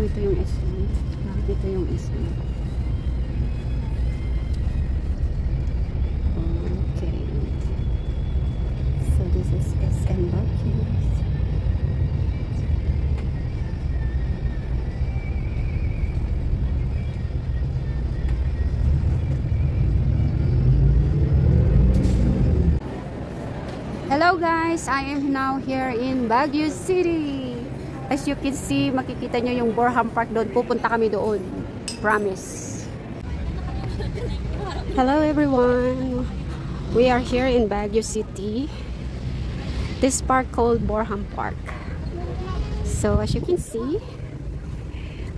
ito yung SM. Bakit ito yung SM? Okay. So this is SM Baguio. Hello guys, I am now here in Baguio City. As you can see, makikita nyo yung Borham Park doon. Pupunta kami doon. Promise. Hello everyone. We are here in Baguio City. This park called Borham Park. So as you can see,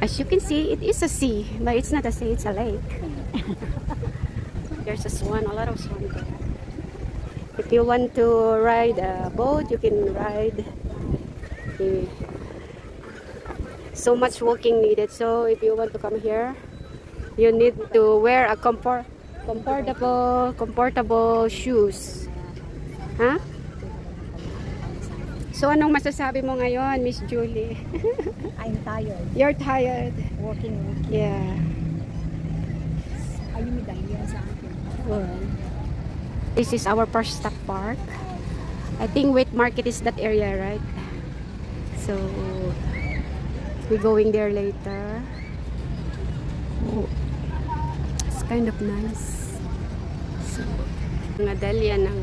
it is a sea. But it's not a sea, it's a lake. There's a swan, a lot of swan there. If you want to ride a boat, you can ride. So much walking needed. So if you want to come here, you need to wear a comfortable shoes. Huh? So anong masasabi mo ngayon, Miss Julie? I'm tired. You're tired. Walking. Yeah. Ayun yung sa akin. Well, this is our first stop park. I think Wet Market is that area, right? So we're going there later. Oh, it's kind of nice. So, mga dahlia ng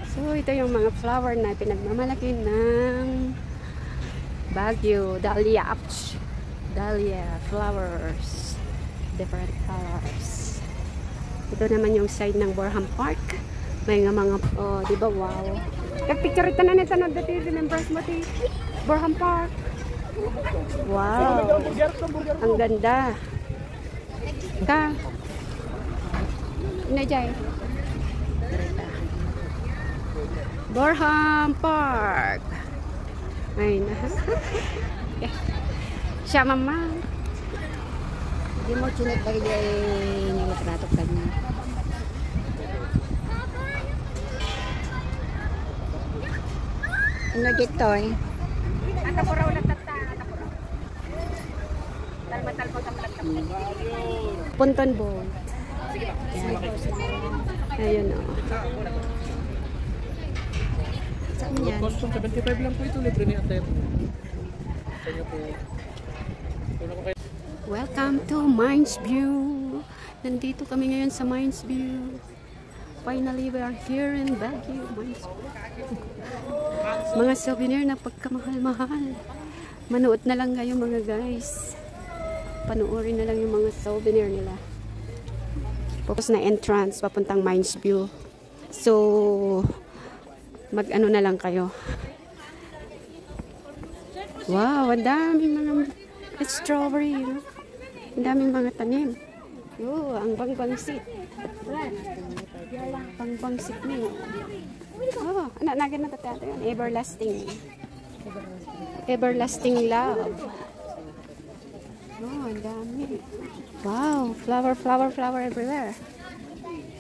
so ito yung mga flower na pinagmamalaki ng Baguio. Dahlia flowers, different colors. Ito naman yung side ng Borham Park. May nga mga di ba, wow. Picture ito na nito na dati, remembers mo ti Borham Park. Wow, ang ganda ka inajay. Borham Park. Ay na. Siya mama. Hindi mo chinit lagi di yung tratok kanya. Ano dito eh? Ata ko raw natata. Talma-talma ka malagkap. Ponton boat. Ayun o. Saan yan? Custom 75 lang po ito, libre ni Ate. Kanya po. Welcome to Mines View. Nandito kami ngayon sa Mines View. Finally, we are here in Baguio, Mines View. Mga souvenir na pagkamahal-mahal. Manood na lang kayo mga guys. Panoorin na lang yung mga souvenir nila. Tapos na entrance papuntang Mines View. So mag-ano na lang kayo. Wow, ang daming mga strawberry, you know? Ang daming mga tanim. Oh, ang bangbangsit. Bangbangsit niyo. Oh, anak nagan na tatata yan. Everlasting love. Oh, ang dami. Wow, flower everywhere.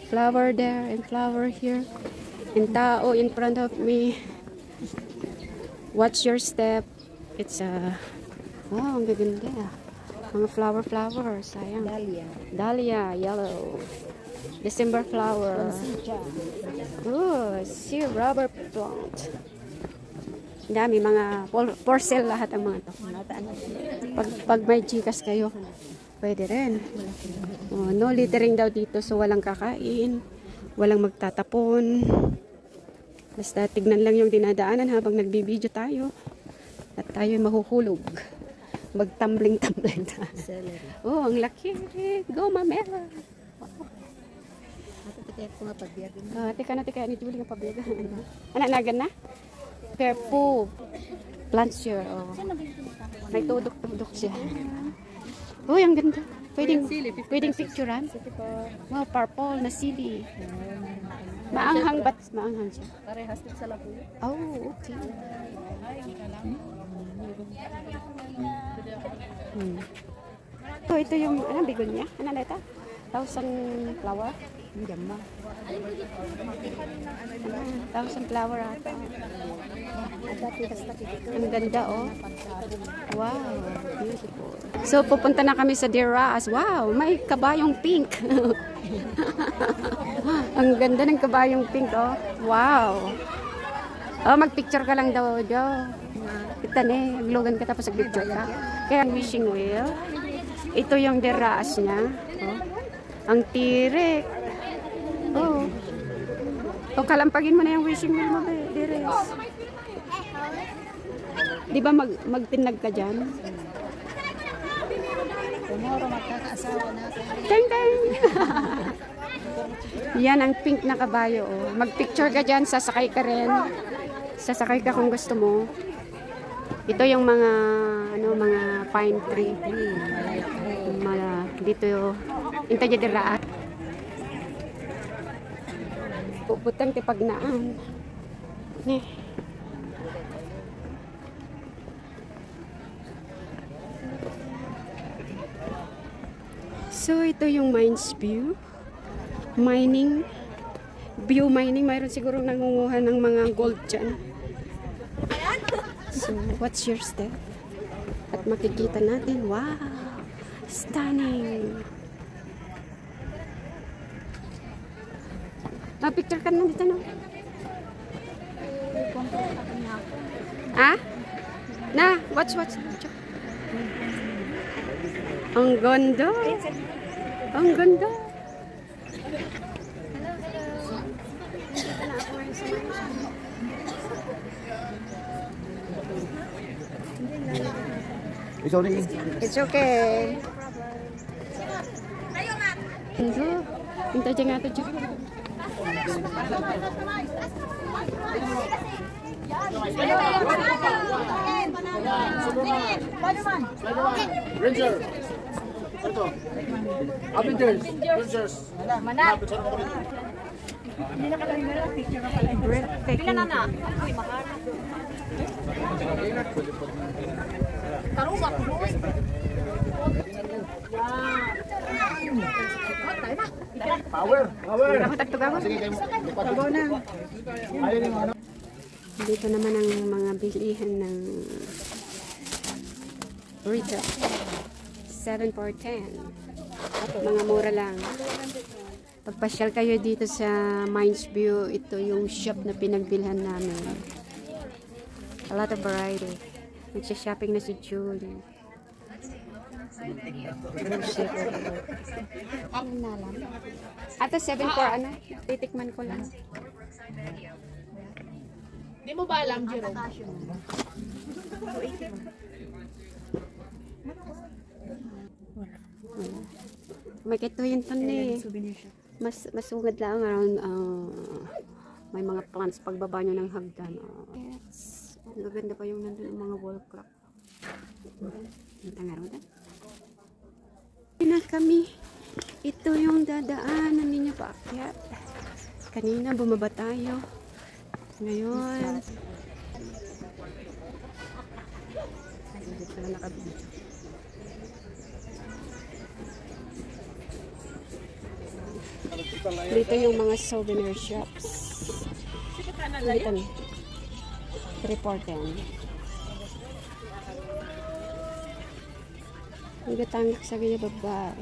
Flower there and flower here. And tao in front of me. Watch your step. It's a wow, ang gaganda. Mga flower. Sayang. Dahlia, yellow. December flower. Oh, see rubber plant. Dami mga for sale lahat ang mga to. Pag may Gcash kayo, pwede rin. Oh, no littering daw dito, so walang kakain, walang magtatapon. Basta tignan lang yung dinadaanan habang nagbibideo tayo. At tayo mahuhulog. Magtumbling. Oh, ang laki. Go, Mamela. Tika na ni Julie nga pabiyag. Anak nagan na? Purple. Plants here. Oh. May tudok-tudok siya. Uy, ang ganda. Pwedeng picturean. Wow, purple na sili. Maanghang siya. Parehas din sa labuyo. Oh, okay. So, ito yung, ano, bigon niya? Ano na ito? 1,000 flower? Diyan mo. 1,000 flower ata. Dati basta dito. Ang ganda, oh. Wow, beautiful. So, pupunta na kami sa Deer Ras. Wow, may kabayong pink. Ang ganda ng kabayong pink, oh. Wow. Oh, magpicture ka lang daw, Jo. Kita ne, aglogan ka tapos nagpicture ka. Kaya ang wishing wheel. Ito yung Deer Ras niya. Oh. Ang tirik. Oh. O, kalampagin mo na yung wishing wheel mo, Deres. Di ba magtinag ka dyan? Tomorrow magkakaasawa na ako. Teng, teng! Yan ang pink na kabayo. Oh. Magpicture ka dyan, sasakay ka rin. Sasakay ka kung gusto mo. Ito yung mga mga pine tree. Dito Inta Jadiraan. Puputang tipagnaan. Nih. So ito yung mines view. Mining. View mining. Mayroon siguro nangunguha ng mga gold dyan. So what's your step? At makikita natin. Wow! Stunning! Picture ka na dito, no? Ha? Na, watch. Ang ganda. Ang ganda. It's okay. Ganda. Hinta dyan nga ito, Diyos. Ranger. Ito. Avengers. Rangers. Breathtaking. Pila na? Uy, mahal. Tarungat, boy. Power. Ako tagtugawan. Sige kayo. Tabaw na. Ayun yung ano. Dito naman ang mga bilihan ng retail. 7 for 10. Mga mura lang. Pagpasyal kayo dito sa Mines View, ito yung shop na pinagbilhan namin. A lot of variety. Nagsha-shopping na si Julie. Ano na lang? Ato 7 for ano? Titikman ko lang. Di mo ba alam, Jerome? May kituyin to ni. Masugad lang around may mga plants pagbaba nyo ng hagdan. Yes. Ang gaganda pa yung nandun yung mga wall clock. Ang tangaraw na. Na kami. Ito yung dadaanan ninyo paakyat. Kanina bumaba tayo. Ngayon. Dito na nakabili. Dito yung mga souvenir shops. Dito na. 3-4-10. Ang gatangak sa ganyan baba.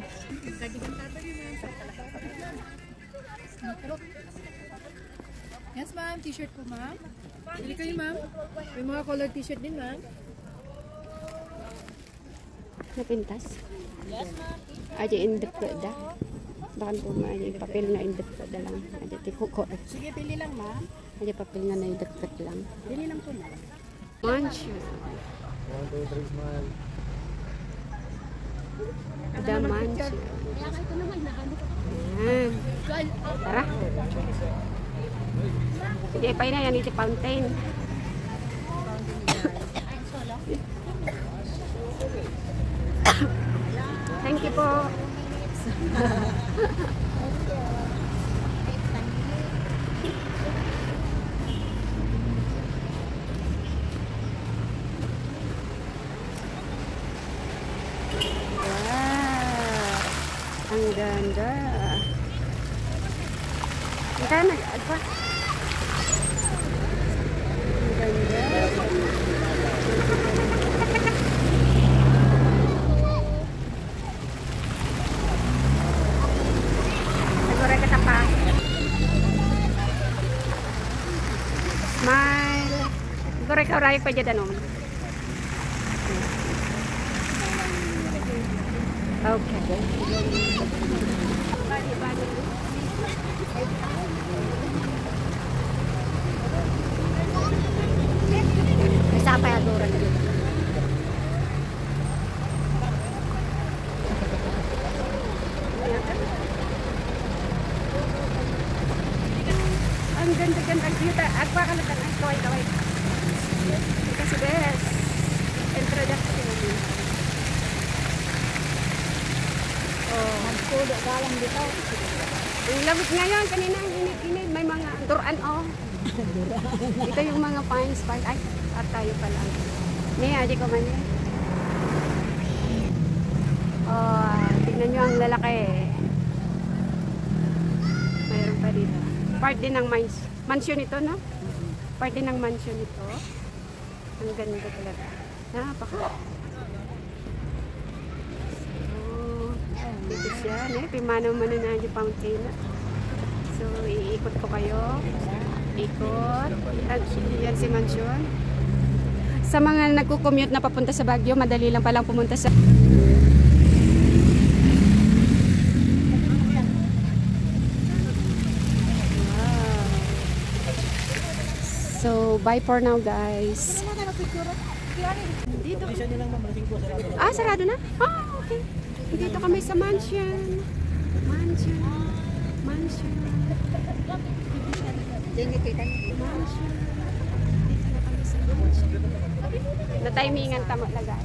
Yes, ma'am. T-shirt po, ma'am. Bili kayo, ma'am. May mga color t-shirt din, ma'am. Napintas? Yes, ma'am. Aja indep ko da. Bakan po maaja yung papel na indep ko da lang. Aja tikuko. Sige, pili lang, ma'am. Aja papel na indep lang. Pili lang po, ma'am. Manchu. 1, 2, 3, smile. The Manchu. Ayan. Tara. Sige, pa na yan iti fountain. Thank you po. ganda. Magkano? Agpa? Ang ganda. Siguro ka pa. Smile. Siguro ikaw rayo pa dyan ano. Okay. May sapayadora na dito. Ang ganda-ganda. Kita, agpa ka na tanay. Kaway. Kasi best. Introduction. Oh. Magpudo galang dito. Yung lamig ngayon, kanina ang init-init. May mga duran, oh. Ito yung mga pine spike. Ay, at tayo pala. Niya, di ko man yan. Oh, tignan nyo ang lalaki. Mayroon pa dito. Part din ng mansion ito, no? Part din ng mansion ito. Ang ganda talaga. Napaka. Dito siya, pimano-mano na yung fountain. So, iikot ko kayo. Ikot. Yan si mansion. Sa mga nagko-commute na papunta sa Baguio, madali lang palang pumunta sa... Wow. So, bye for now, guys. Dito. Ah, sarado na? Ah, okay. Dito kami sa mansion. Mansion. Mansion. Tingnan Mansion. Dito na kami sa mansion. Na-timingan tamo lagay.